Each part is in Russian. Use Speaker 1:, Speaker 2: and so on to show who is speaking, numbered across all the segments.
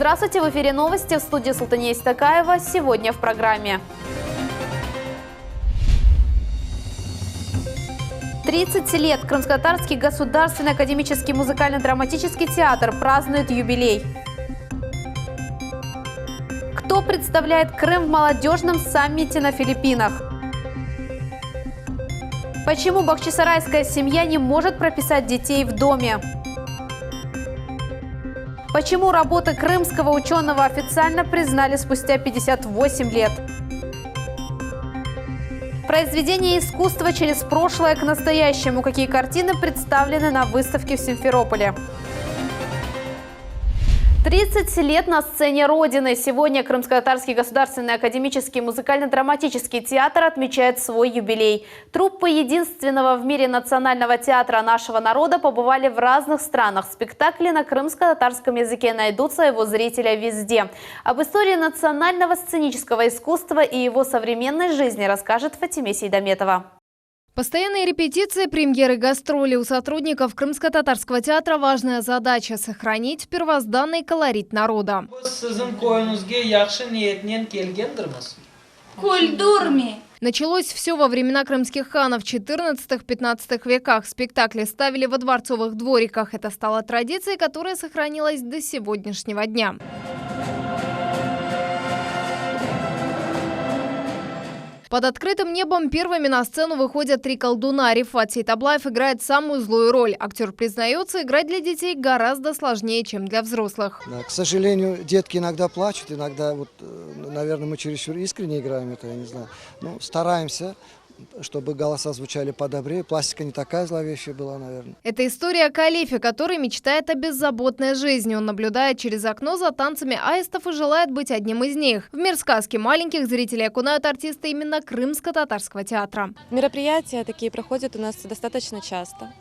Speaker 1: Здравствуйте, в эфире новости, в студии Султания Истакаева. Сегодня в программе. 30 лет Крымско-Татарский государственный академический музыкально-драматический театр празднует юбилей. Кто представляет Крым в молодежном саммите на Филиппинах? Почему бахчисарайская семья не может прописать детей в доме? Почему работы крымского ученого официально признали спустя 58 лет? Произведение искусства через прошлое к настоящему. Какие картины представлены на выставке в Симферополе? 30 лет на сцене Родины. Сегодня Крымско-Татарский государственный академический музыкально-драматический театр отмечает свой юбилей. Труппы единственного в мире национального театра нашего народа побывали в разных странах. Спектакли на крымско-татарском языке найдут своего зрителя везде. Об истории национального сценического искусства и его современной жизни расскажет Фатиме Сейдаметова.
Speaker 2: Постоянные репетиции, премьеры, гастроли. У сотрудников Крымско-Татарского театра важная задача – сохранить первозданный колорит народа. Началось все во времена крымских ханов в 14-15 веках. Спектакли ставили во дворцовых двориках. Это стало традицией, которая сохранилась до сегодняшнего дня. Под открытым небом первыми на сцену выходят три колдуна. Рифат Сейтаблаев играет самую злую роль. Актер признается, играть для детей гораздо сложнее, чем для взрослых.
Speaker 3: Да, к сожалению, детки иногда плачут, иногда, наверное, мы чересчур искренне играем это, я не знаю. Но стараемся, чтобы голоса звучали подобрее. Пластика не такая зловещая была, наверное.
Speaker 2: Это история о калифе, который мечтает о беззаботной жизни. Он наблюдает через окно за танцами аистов и желает быть одним из них. В мир сказки маленьких зрителей окунают артисты именно Крымско-Татарского театра.
Speaker 4: Мероприятия такие проходят у нас достаточно часто.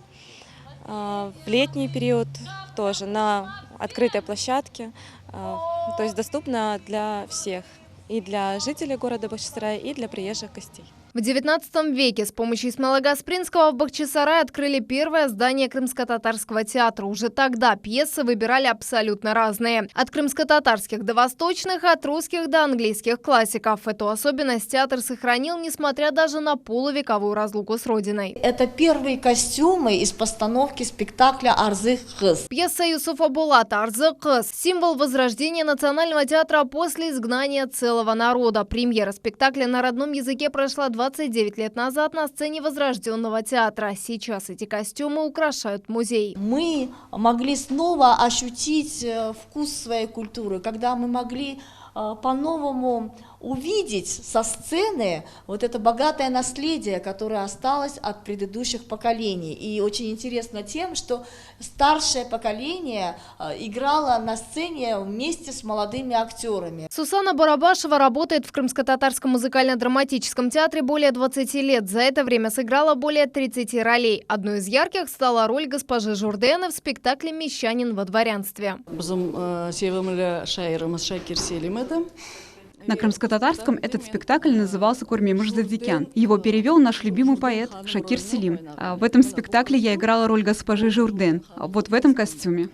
Speaker 4: В летний период тоже на открытой площадке. То есть доступно для всех. И для жителей города Бахчисарая, и для приезжих гостей.
Speaker 2: В XIX веке с помощью Исмаила Гаспринского в Бахчисарае открыли первое здание Крымско-Татарского театра. Уже тогда пьесы выбирали абсолютно разные. От крымско-татарских до восточных, от русских до английских классиков. Эту особенность театр сохранил, несмотря даже на полувековую разлуку с родиной.
Speaker 5: Это первые костюмы из постановки спектакля «Арзы кыз».
Speaker 2: Пьеса Юсуфа Булата «Арзы кыз» – символ возрождения национального театра после изгнания целого народа. Премьера спектакля на родном языке прошла 29 лет назад на сцене возрожденного театра. Сейчас эти костюмы украшают музей.
Speaker 5: Мы могли снова ощутить вкус своей культуры, когда мы могли по-новому увидеть со сцены вот это богатое наследие, которое осталось от предыдущих поколений. И очень интересно тем, что старшее поколение играло на сцене вместе с молодыми актерами.
Speaker 2: Сусана Барабашева работает в Крымско-Татарском музыкально-драматическом театре более 20 лет. За это время сыграла более 30 ролей. Одной из ярких стала роль госпожи Журдены в спектакле «Мещанин во дворянстве».
Speaker 6: На крымско-татарском этот спектакль назывался «Курми Муждадикян». Его перевел наш любимый поэт Шакир Селим. В этом спектакле я играла роль госпожи Журден, вот в этом костюме.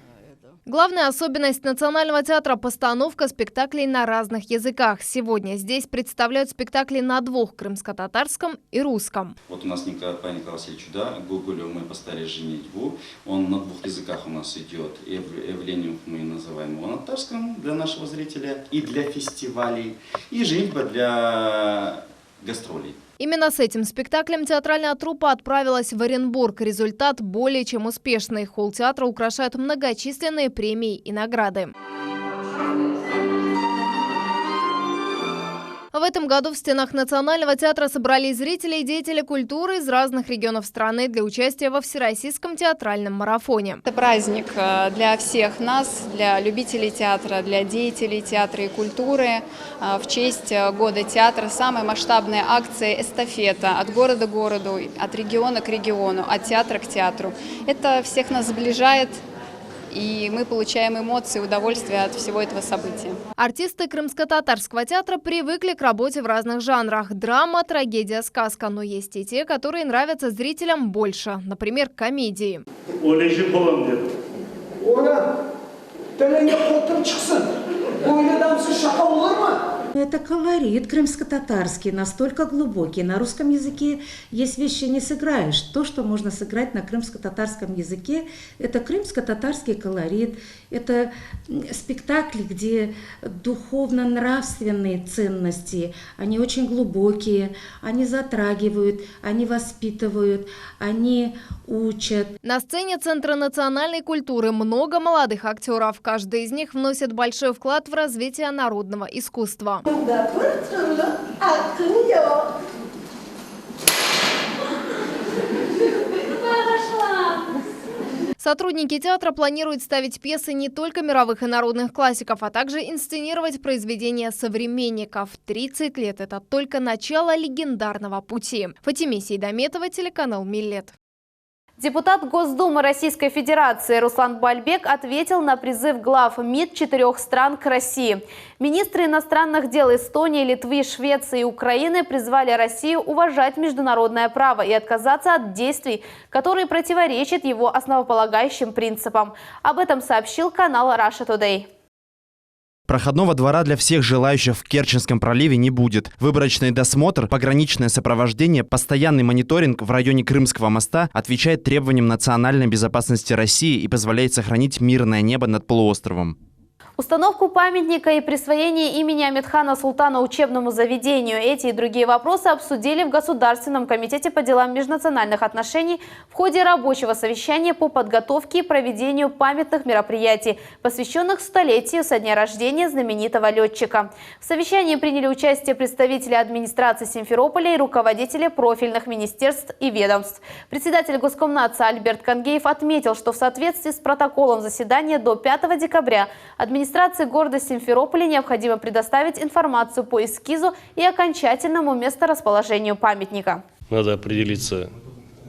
Speaker 2: Главная особенность Национального театра – постановка спектаклей на разных языках. Сегодня здесь представляют спектакли на двух – крымско-татарском и русском.
Speaker 7: Вот у нас Николай Васильевич, да, Гоголю мы поставили «Женитьбу». Он на двух языках у нас идет. Евлениум мы называем его на татарском для нашего зрителя и для фестивалей, и «Женитьба» для гастролей.
Speaker 2: Именно с этим спектаклем театральная труппа отправилась в Оренбург. Результат более чем успешный. Холл театра украшают многочисленные премии и награды. В этом году в стенах Национального театра собрались зрители и деятели культуры из разных регионов страны для участия во Всероссийском театральном марафоне.
Speaker 8: Это праздник для всех нас, для любителей театра, для деятелей театра и культуры. В честь года театра самая масштабная акция «Эстафета» от города к городу, от региона к региону, от театра к театру. Это всех нас сближает. И мы получаем эмоции, удовольствие от всего этого события.
Speaker 2: Артисты Крымско-Татарского театра привыкли к работе в разных жанрах. Драма, трагедия, сказка. Но есть и те, которые нравятся зрителям больше. Например, комедии.
Speaker 9: Это колорит крымско-татарский, настолько глубокий. На русском языке есть вещи не сыграешь. То, что можно сыграть на крымско-татарском языке, это крымско-татарский колорит. Это спектакли, где духовно-нравственные ценности, они очень глубокие, они затрагивают, они воспитывают, они учат.
Speaker 2: На сцене Центра национальной культуры много молодых актеров. Каждый из них вносит большой вклад в развитие народного искусства. Сотрудники театра планируют ставить пьесы не только мировых и народных классиков, а также инсценировать произведения современников. 30 лет – это только начало легендарного пути. Фатиме Сейдаметова, телеканал «Миллет».
Speaker 1: Депутат Госдумы Российской Федерации Руслан Бальбек ответил на призыв глав МИД 4 стран к России. Министры иностранных дел Эстонии, Литвы, Швеции и Украины призвали Россию уважать международное право и отказаться от действий, которые противоречат его основополагающим принципам. Об этом сообщил канал Russia Today.
Speaker 10: Проходного двора для всех желающих в Керченском проливе не будет. Выборочный досмотр, пограничное сопровождение, постоянный мониторинг в районе Крымского моста отвечает требованиям национальной безопасности России и позволяет сохранить мирное небо над полуостровом.
Speaker 1: Установку памятника и присвоение имени Амедхана Султана учебному заведению. Эти и другие вопросы обсудили в Государственном комитете по делам межнациональных отношений в ходе рабочего совещания по подготовке и проведению памятных мероприятий, посвященных столетию со дня рождения знаменитого летчика. В совещании приняли участие представители администрации Симферополя и руководители профильных министерств и ведомств. Председатель Госкомнадзора Альберт Кангеев отметил, что в соответствии с протоколом заседания до 5 декабря администрации города Симферополя необходимо предоставить информацию по эскизу и окончательному месторасположению памятника.
Speaker 11: Надо определиться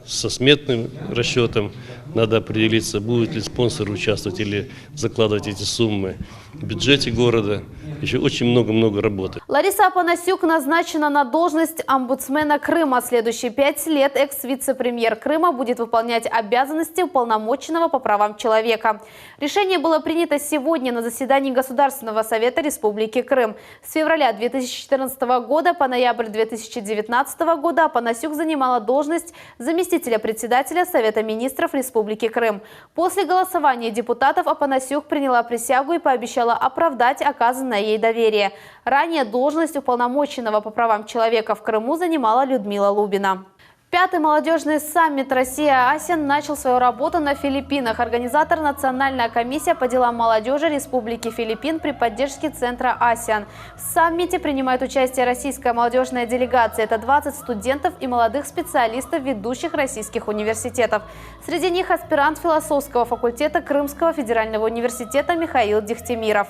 Speaker 11: со сметным расчетом, надо определиться, будет ли спонсор участвовать или закладывать эти суммы в бюджете города. Еще очень много работы.
Speaker 1: Лариса Апанасюк назначена на должность омбудсмена Крыма. Следующие 5 лет экс-вице-премьер Крыма будет выполнять обязанности уполномоченного по правам человека. Решение было принято сегодня на заседании Государственного совета Республики Крым. С февраля 2014 года по ноябрь 2019 года Апанасюк занимала должность заместителя председателя Совета министров Республики Крым. После голосования депутатов Апанасюк приняла присягу и пообещала оправдать оказанное ей доверие. Ранее должность уполномоченного по правам человека в Крыму занимала Людмила Лубина. 5-й молодежный саммит «Россия-АСЕАН» начал свою работу на Филиппинах. Организатор – Национальная комиссия по делам молодежи Республики Филиппин при поддержке Центра «АСЕАН». В саммите принимает участие российская молодежная делегация. Это 20 студентов и молодых специалистов ведущих российских университетов. Среди них аспирант философского факультета Крымского федерального университета Михаил Дихтемиров.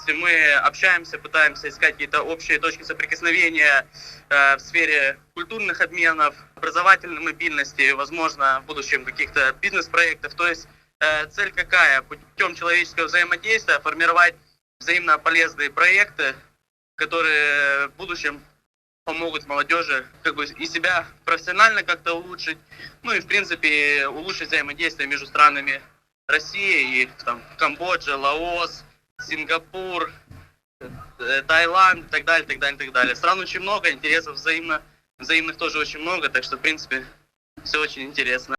Speaker 12: Мы общаемся, пытаемся искать какие-то общие точки соприкосновения в сфере культурных обменов, образовательной мобильности, возможно, в будущем каких-то бизнес-проектов. То есть цель какая? Путем человеческого взаимодействия формировать взаимно полезные проекты, которые в будущем помогут молодежи и себя профессионально как-то улучшить, ну и в принципе улучшить взаимодействие между странами России и Камбоджа, Лаос, Сингапур, Таиланд и так далее, так далее, так далее. Стран очень много, интересов взаимных тоже очень много, так что, в принципе, все очень интересно.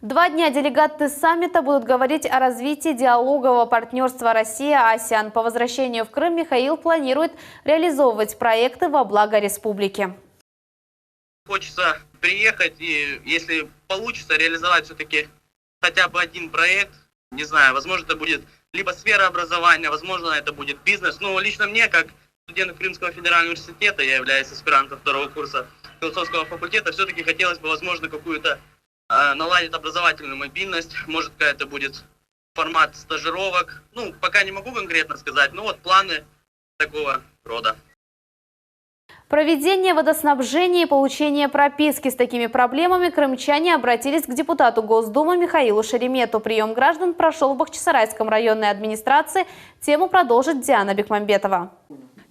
Speaker 1: 2 дня делегаты саммита будут говорить о развитии диалогового партнерства Россия-АСЕАН. По возвращению в Крым Михаил планирует реализовывать проекты во благо республики.
Speaker 12: Хочется приехать и, если получится, реализовать все-таки хотя бы один проект. Не знаю, возможно, это будет либо сфера образования, возможно, это будет бизнес. Но лично мне, как студент Крымского федерального университета, я являюсь аспирантом 2-го курса философского факультета, все-таки хотелось бы, возможно, какую-то наладить образовательную мобильность. Может, какая-то будет формат стажировок. Ну, пока не могу конкретно сказать, но вот планы такого рода.
Speaker 1: Проведение водоснабжения и получение прописки. С такими проблемами крымчане обратились к депутату Госдумы Михаилу Шеремету. Прием граждан прошел в Бахчисарайском районной администрации. Тему продолжит Диана Бекмамбетова.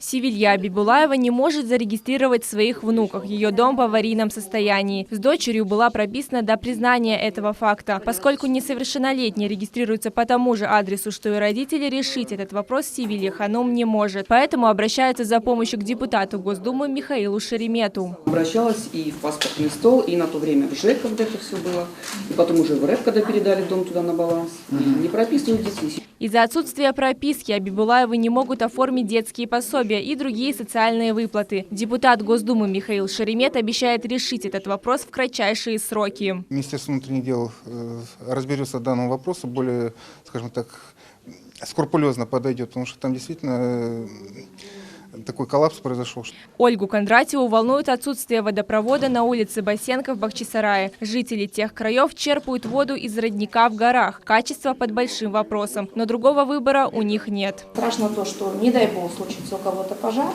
Speaker 13: В Севилье Абибулаева не может зарегистрировать своих внуков. Ее дом в аварийном состоянии. С дочерью была прописана до признания этого факта. Поскольку несовершеннолетний регистрируется по тому же адресу, что и родители, решить этот вопрос Севилье Ханум не может. Поэтому обращается за помощью к депутату Госдумы Михаилу Шеремету.
Speaker 14: Обращалась и в паспортный стол, и на то время в ЖЭК, когда это все было, и потом уже в РЭП, когда передали дом туда на баланс. Не прописывают детей.
Speaker 13: Из-за отсутствия прописки Абибулаевы не могут оформить детские пособия и другие социальные выплаты. Депутат Госдумы Михаил Шеремет обещает решить этот вопрос в кратчайшие сроки.
Speaker 15: Министерство внутренних дел разберется в данном вопросе более, скажем так, скрупулезно подойдет, потому что там действительно такой коллапс произошел.
Speaker 13: Ольгу Кондратьеву волнует отсутствие водопровода на улице Басенко в Бахчисарае. Жители тех краев черпают воду из родника в горах. Качество под большим вопросом, но другого выбора у них нет.
Speaker 16: Страшно то, что, не дай бог, случится у кого-то пожар.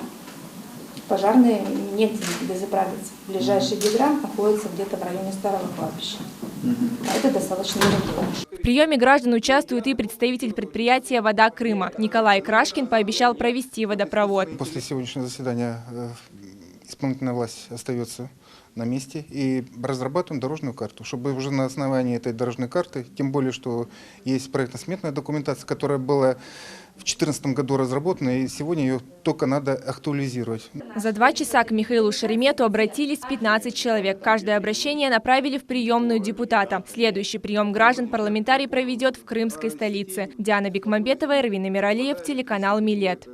Speaker 16: Пожарные негде заправиться. Ближайший гидрант находится где-то в районе старого кладбища. А это достаточно далеко.
Speaker 13: В приеме граждан участвует и представитель предприятия «Вода Крыма». Николай Крашкин пообещал провести водопровод.
Speaker 15: После сегодняшнего заседания исполнительная власть остается на месте и разрабатываем дорожную карту, чтобы уже на основании этой дорожной карты, тем более, что есть проектно-сметная документация, которая была в 2014 году разработана, и сегодня ее только надо актуализировать.
Speaker 13: За 2 часа к Михаилу Шеремету обратились 15 человек. Каждое обращение направили в приемную депутата. Следующий прием граждан парламентарий проведет в крымской столице. Диана Бекмамбетова, Эрвин Эмиралиев, телеканал «Милет».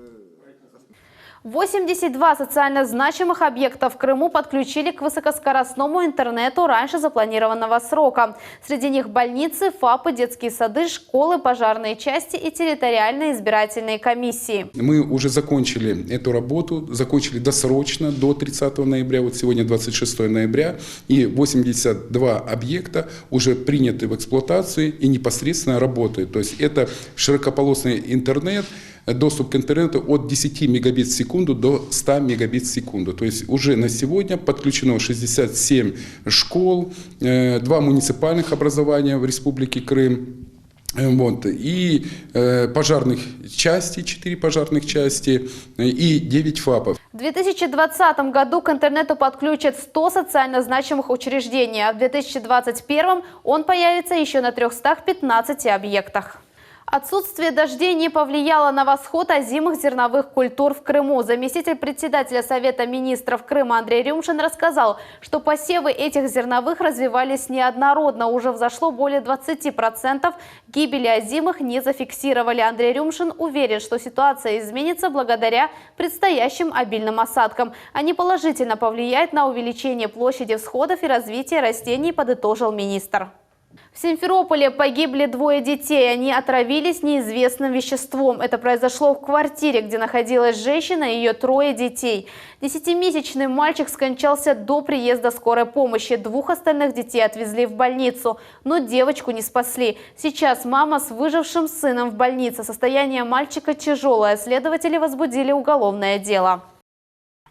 Speaker 1: 82 социально значимых объекта в Крыму подключили к высокоскоростному интернету раньше запланированного срока. Среди них больницы, ФАПы, детские сады, школы, пожарные части и территориальные избирательные комиссии.
Speaker 17: Мы уже закончили эту работу, закончили досрочно до 30 ноября, вот сегодня 26 ноября, и 82 объекта уже приняты в эксплуатацию и непосредственно работают. То есть это широкополосный интернет, доступ к интернету от 10 мегабит в секунду до 100 мегабит в секунду. То есть уже на сегодня подключено 67 школ, 2 муниципальных образования в Республике Крым. Вот, и пожарных частей, 4 пожарных части и 9 ФАПов.
Speaker 1: В 2020 году к интернету подключат 100 социально значимых учреждений, а в 2021 он появится еще на 315 объектах. Отсутствие дождей не повлияло на восход озимых зерновых культур в Крыму. Заместитель председателя Совета министров Крыма Андрей Рюмшин рассказал, что посевы этих зерновых развивались неоднородно. Уже взошло более 20%. Гибели озимых не зафиксировали. Андрей Рюмшин уверен, что ситуация изменится благодаря предстоящим обильным осадкам. Они положительно повлияют на увеличение площади всходов и развитие растений, подытожил министр. В Симферополе погибли 2 детей. Они отравились неизвестным веществом. Это произошло в квартире, где находилась женщина и ее 3 детей. 10-месячный мальчик скончался до приезда скорой помощи. 2 остальных детей отвезли в больницу, но девочку не спасли. Сейчас мама с выжившим сыном в больнице. Состояние мальчика тяжелое. Следователи возбудили уголовное дело.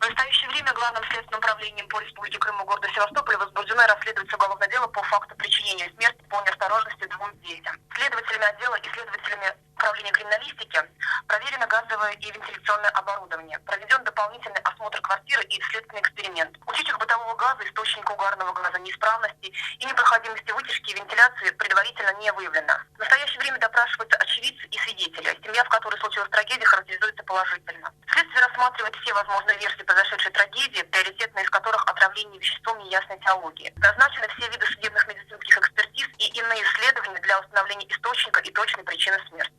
Speaker 18: В настоящее время Главным следственным управлением по Республике Крым и города Севастополя возбуждено и расследуется уголовное дело по факту причинения смерти по неосторожности 2 детям. Следователями отдела и следователями управления криминалистики проверено газовое и вентиляционное оборудование. Проведен дополнительный осмотр квартиры и следственный эксперимент. Утечек бытового газа, источника угарного газа, неисправности и непроходимости вытяжки и вентиляции предварительно не выявлено. В настоящее время допрашиваются очевидцы и свидетели. Семья, в которой случилась трагедия, характеризуется положительно. Следствие рассматривает все возможные версии произошедшей трагедии, приоритетные из которых отравление веществом неясной теологии. Назначены все виды судебных медицинских экспертиз и иные исследования для установления источника и точной причины смерти.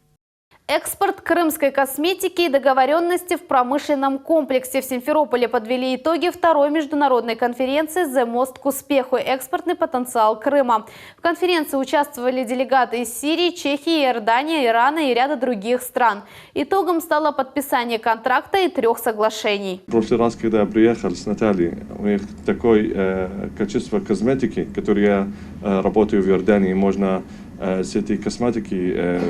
Speaker 1: Экспорт крымской косметики и договоренности в промышленном комплексе. В Симферополе подвели итоги 2-й международной конференции «The Most к успеху. Экспортный потенциал Крыма». В конференции участвовали делегаты из Сирии, Чехии, Иордании, Ирана и ряда других стран. Итогом стало подписание контракта и 3 соглашений.
Speaker 19: В прошлый раз, когда я приехал с Натальей, у них такое качество косметики, которое я работаю в Иордании, можно с этой косметики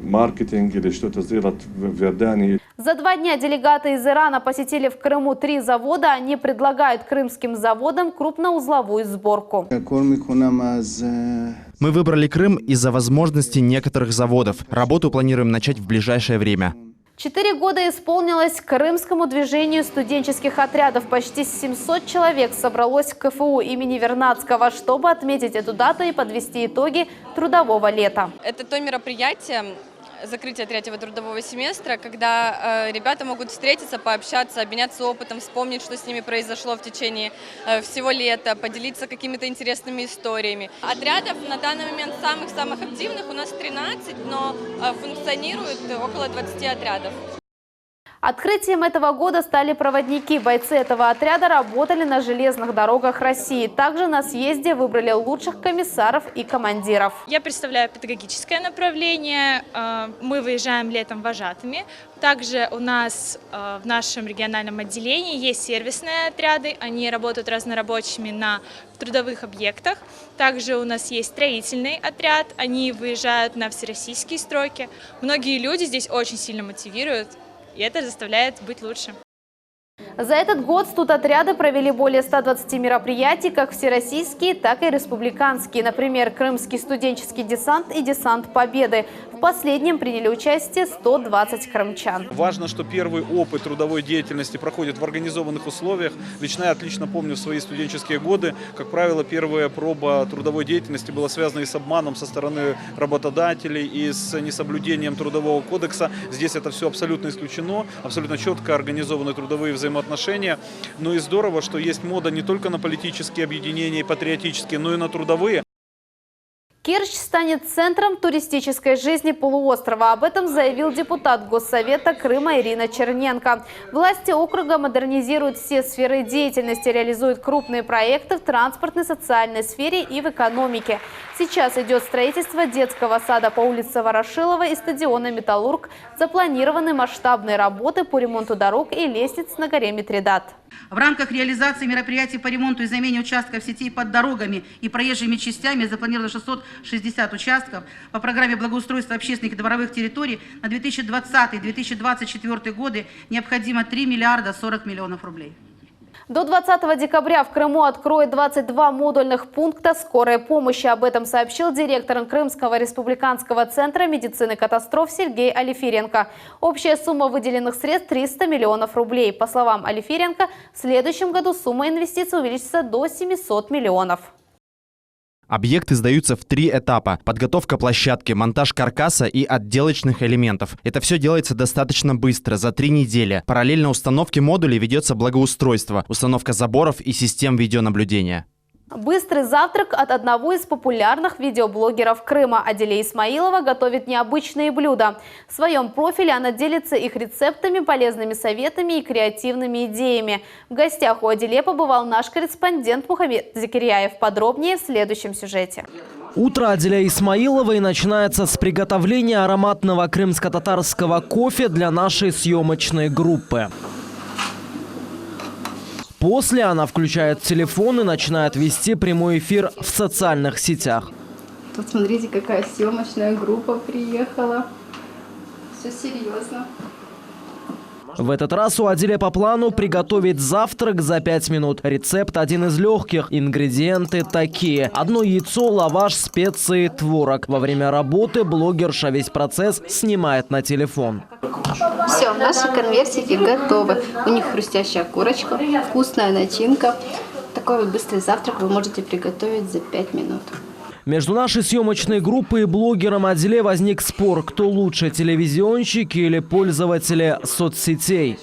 Speaker 19: маркетинг или что-то сделать в Иордании.
Speaker 1: За 2 дня делегаты из Ирана посетили в Крыму 3 завода. Они предлагают крымским заводам крупноузловую сборку.
Speaker 10: Мы выбрали Крым из-за возможностей некоторых заводов. Работу планируем начать в ближайшее время.
Speaker 1: 4 года исполнилось крымскому движению студенческих отрядов. Почти 700 человек собралось в КФУ имени Вернадского, чтобы отметить эту дату и подвести итоги трудового лета.
Speaker 20: Это то мероприятие, закрытие третьего трудового семестра, когда ребята могут встретиться, пообщаться, обменяться опытом, вспомнить, что с ними произошло в течение всего лета, поделиться какими-то интересными историями. Отрядов на данный момент самых активных у нас 13, но функционирует около 20 отрядов.
Speaker 1: Открытием этого года стали проводники. Бойцы этого отряда работали на железных дорогах России. Также на съезде выбрали лучших комиссаров и командиров.
Speaker 21: Я представляю педагогическое направление. Мы выезжаем летом вожатыми. Также у нас в нашем региональном отделении есть сервисные отряды. Они работают разнорабочими на трудовых объектах. Также у нас есть строительный отряд. Они выезжают на всероссийские стройки. Многие люди здесь очень сильно мотивируют. И это заставляет быть лучше.
Speaker 1: За этот год студотряды провели более 120 мероприятий, как всероссийские, так и республиканские. Например, Крымский студенческий десант и Десант Победы. В последнем приняли участие 120 крымчан.
Speaker 22: Важно, что первый опыт трудовой деятельности проходит в организованных условиях. Лично я отлично помню свои студенческие годы. Как правило, первая проба трудовой деятельности была связана и с обманом со стороны работодателей, и с несоблюдением трудового кодекса. Здесь это все абсолютно исключено, абсолютно четко организованы трудовые взаимоотношения. Но и здорово, что есть мода не только на политические объединения и патриотические, но и на трудовые.
Speaker 1: Керчь станет центром туристической жизни полуострова. Об этом заявил депутат Госсовета Крыма Ирина Черненко. Власти округа модернизируют все сферы деятельности, реализуют крупные проекты в транспортной, социальной сфере и в экономике. Сейчас идет строительство детского сада по улице Ворошилова и стадиона «Металлург». Запланированы масштабные работы по ремонту дорог и лестниц на горе Митридат.
Speaker 23: В рамках реализации мероприятий по ремонту и замене участков сетей под дорогами и проезжими частями запланировано 660 участков. По программе благоустройства общественных и дворовых территорий на 2020-2024 годы необходимо 3 миллиарда 40 миллионов рублей.
Speaker 1: До 20 декабря в Крыму откроют 22 модульных пункта скорой помощи. Об этом сообщил директор Крымского республиканского центра медицины катастроф Сергей Алифиренко. Общая сумма выделенных средств – 300 миллионов рублей. По словам Алифиренко, в следующем году сумма инвестиций увеличится до 700 миллионов.
Speaker 10: Объекты сдаются в 3 этапа. Подготовка площадки, монтаж каркаса и отделочных элементов. Это все делается достаточно быстро, за 3 недели. Параллельно установке модулей ведется благоустройство, установка заборов и систем видеонаблюдения.
Speaker 1: Быстрый завтрак от одного из популярных видеоблогеров Крыма. Аделя Исмаилова готовит необычные блюда. В своем профиле она делится их рецептами, полезными советами и креативными идеями. В гостях у Аделе побывал наш корреспондент Мухаммед Закирьяев. Подробнее в следующем сюжете.
Speaker 24: Утро Аделя Исмаиловой начинается с приготовления ароматного крымско-татарского кофе для нашей съемочной группы. После она включает телефон и начинает вести прямой эфир в социальных сетях.
Speaker 25: Тут смотрите, какая съемочная группа приехала. Все серьезно.
Speaker 24: В этот раз у Адели по плану приготовить завтрак за 5 минут. Рецепт один из легких. Ингредиенты такие. 1 яйцо, лаваш, специи, творог. Во время работы блогерша весь процесс снимает на телефон.
Speaker 25: Все, наши конвертики готовы. У них хрустящая корочка, вкусная начинка. Такой вот быстрый завтрак вы можете приготовить за 5 минут.
Speaker 24: Между нашей съемочной группой и блогером Аделе возник спор, кто лучше, телевизионщики или пользователи соцсетей.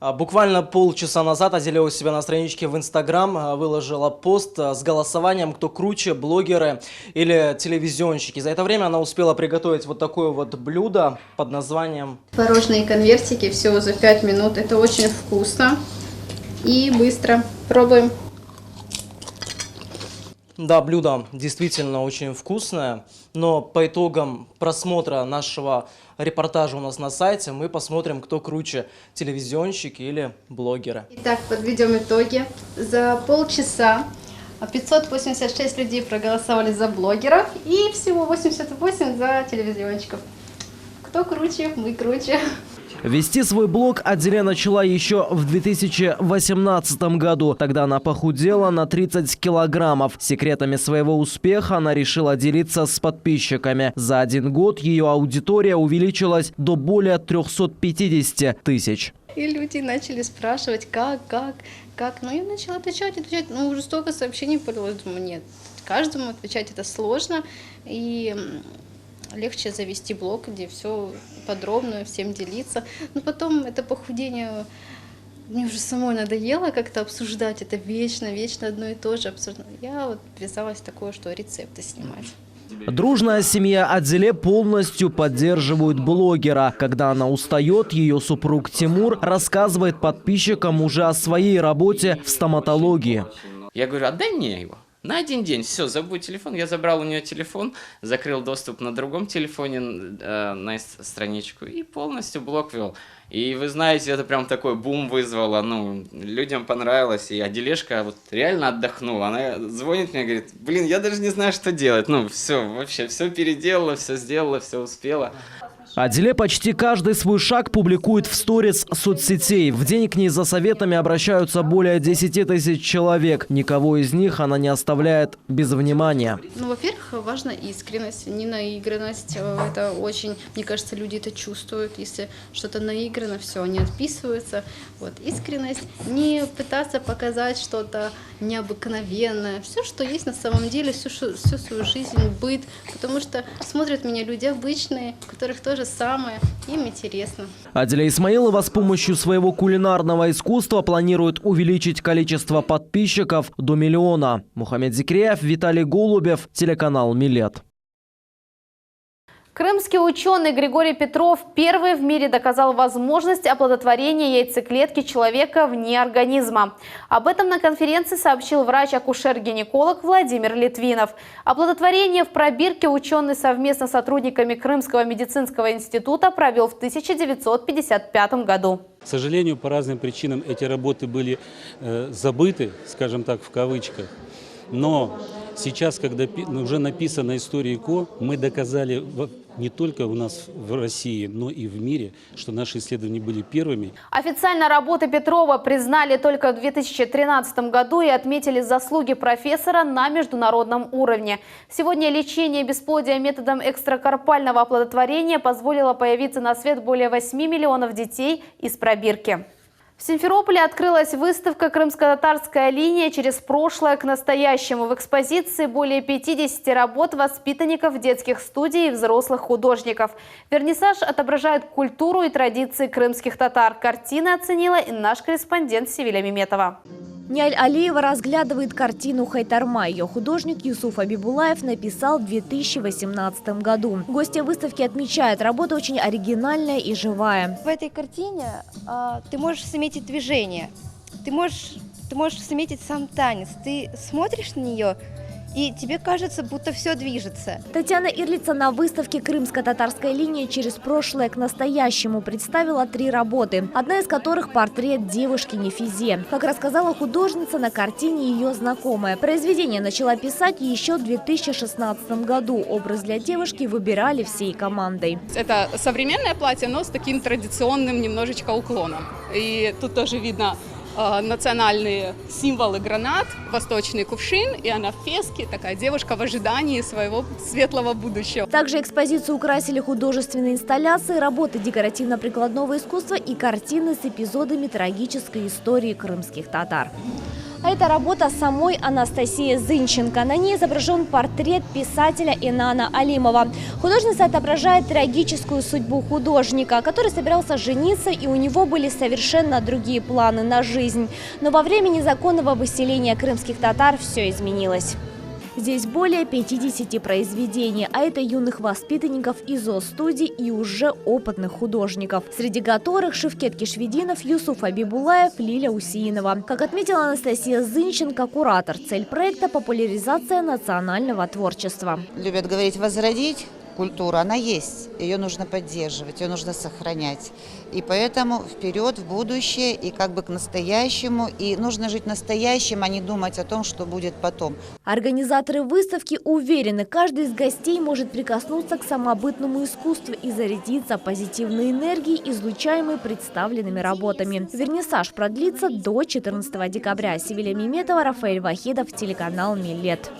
Speaker 26: Буквально полчаса назад Аделя у себя на страничке в Инстаграм выложила пост с голосованием, кто круче, блогеры или телевизионщики. За это время она успела приготовить вот такое вот блюдо под названием
Speaker 25: Творожные конвертики всего за 5 минут. Это очень вкусно и быстро. Пробуем.
Speaker 26: Да, блюдо действительно очень вкусное, но по итогам просмотра нашего репортажа у нас на сайте мы посмотрим, кто круче, телевизионщики или блогеры.
Speaker 25: Итак, подведем итоги. За полчаса 586 людей проголосовали за блогеров и всего 88 за телевизионщиков. Кто круче, мы круче.
Speaker 24: Вести свой блог Аделя начала еще в 2018 году. Тогда она похудела на 30 килограммов. Секретами своего успеха она решила делиться с подписчиками. За 1 год ее аудитория увеличилась до более 350 тысяч.
Speaker 25: И люди начали спрашивать, как. Ну, я начала отвечать. Ну, уже столько сообщений полилось. Думаю, нет, каждому отвечать это сложно. И легче завести блог, где все подробно, всем делиться. Но потом это похудение мне уже самой надоело как-то обсуждать. Это вечно одно и то же обсуждать. Я вот ввязалась в такое, что рецепты снимать.
Speaker 24: Дружная семья Аделе полностью поддерживает блогера. Когда она устает, ее супруг Тимур рассказывает подписчикам уже о своей работе в стоматологии.
Speaker 3: Я говорю, отдай мне его. На 1 день, все, забудь телефон. Я забрал у нее телефон, закрыл доступ на другом телефоне на страничку и полностью блог вел. И вы знаете, это прям такой бум вызвало, ну, людям понравилось. И Аделешка вот реально отдохнула. Она звонит мне, говорит, блин, я даже не знаю, что делать. Ну, все, вообще, все переделала, все сделала, все успела.
Speaker 24: Аделе почти каждый свой шаг публикует в сторис соцсетей. В день к ней за советами обращаются более 10 тысяч человек. Никого из них она не оставляет без внимания.
Speaker 25: Ну, во-первых, важна искренность, не наигранность. Это очень, мне кажется, люди это чувствуют. Если что-то наиграно, все, они отписываются. Вот, искренность, не пытаться показать что-то необыкновенное. Все, что есть на самом деле, всю свою жизнь, быт. Потому что смотрят меня люди обычные, у которых тоже самое, им интересно.
Speaker 24: Аделя Исмаилова с помощью своего кулинарного искусства планирует увеличить количество подписчиков до 1 миллиона. Мухаммед Зикриев, Виталий Голубев, телеканал Милет.
Speaker 1: Крымский ученый Григорий Петров первый в мире доказал возможность оплодотворения яйцеклетки человека вне организма. Об этом на конференции сообщил врач-акушер-гинеколог Владимир Литвинов. Оплодотворение в пробирке ученый совместно с сотрудниками Крымского медицинского института провел в 1955 году.
Speaker 4: К сожалению, по разным причинам эти работы были забыты, скажем так, в кавычках. Но сейчас, когда уже написана история ЭКО, мы доказали не только у нас в России, но и в мире, что наши исследования были первыми.
Speaker 1: Официально работы Петрова признали только в 2013 году и отметили заслуги профессора на международном уровне. Сегодня лечение бесплодия методом экстракорпального оплодотворения позволило появиться на свет более 8 миллионов детей из пробирки. В Симферополе открылась выставка «Крымско-татарская линия. Через прошлое к настоящему». В экспозиции более 50 работ воспитанников детских студий и взрослых художников. Вернисаж отображает культуру и традиции крымских татар. Картины оценила и наш корреспондент Севиля Меметова.
Speaker 5: Няль Алиева разглядывает картину Хайтарма. Ее художник Юсуф Абибулаев написал в 2018 году. Гости выставки отмечают, работа очень оригинальная и живая.
Speaker 6: В этой картине ты можешь заметить движение, ты можешь заметить сам танец. Ты смотришь на нее, и тебе кажется, будто все движется.
Speaker 5: Татьяна Ирлица на выставке «Крымско-татарская линия. Через прошлое к настоящему» представила 3 работы, одна из которых портрет девушки Нефизе. Как рассказала художница, на картине ее знакомая. Произведение начала писать еще в 2016 году. Образ для девушки выбирали всей командой.
Speaker 7: Это современное платье, но с таким традиционным немножечко уклоном. И тут тоже видно национальные символы: гранат, восточный кувшин, и она в феске, такая девушка в ожидании своего светлого будущего.
Speaker 5: Также экспозицию украсили художественные инсталляции, работы декоративно-прикладного искусства и картины с эпизодами трагической истории крымских татар. А это работа самой Анастасии Зынченко. На ней изображен портрет писателя Инана Алимова. Художница отображает трагическую судьбу художника, который собирался жениться, и у него были совершенно другие планы на жизнь. Но во время незаконного выселения крымских татар все изменилось. Здесь более 50 произведений, а это юных воспитанников из зоостудий и уже опытных художников, среди которых Шевкет Кишвединов, Юсуф Абибулаев, Лиля Усиинова. Как отметила Анастасия Зынченко, куратор, цель проекта – популяризация национального творчества.
Speaker 8: Любят говорить «возродить
Speaker 2: культура, она есть, ее нужно поддерживать, ее нужно сохранять. И поэтому вперед, в будущее, и как бы к настоящему. И нужно жить настоящим, а не думать о том, что будет потом.
Speaker 5: Организаторы выставки уверены, каждый из гостей может прикоснуться к самобытному искусству и зарядиться позитивной энергией, излучаемой представленными работами. Вернисаж продлится до 14 декабря. Севиля Меметова, Рафаэль Вахидов, телеканал Милет.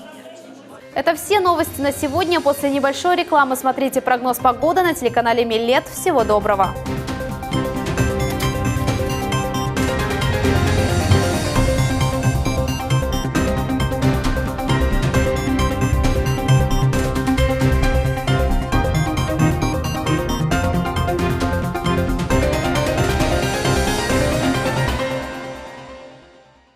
Speaker 1: Это все новости на сегодня. После небольшой рекламы смотрите прогноз погоды на телеканале Милет. Всего доброго!